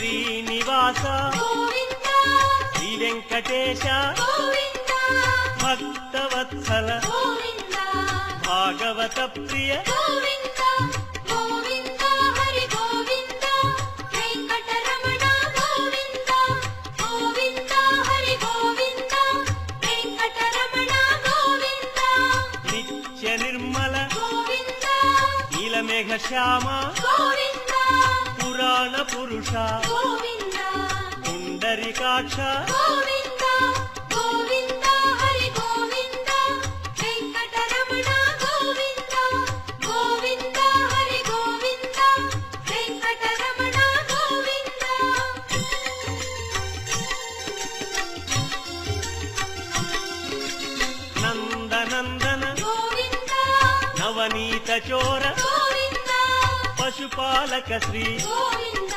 శ్రీనివాస గోవింద శ్రీ వెంకటేశ గోవింద భక్తవత్సల గోవింద భాగవత ప్రియ గోవింద గోవింద హరి గోవింద వెంకటరమణ గోవింద గోవింద హరి గోవింద వెంకటరమణ గోవింద నిత్య నిర్మల గోవింద నీలమేఘ శ్యామ గోవింద పురాణ పురుష గోవింద పుండరీకాక్ష గోవింద గోవింద హరి గోవింద వెంకటరమణ గోవింద గోవింద హరి గోవింద వెంకటరమణ గోవింద నందనందన గోవింద నవనీత చోర గోవింద పశుపాలక శ్రీ గోవింద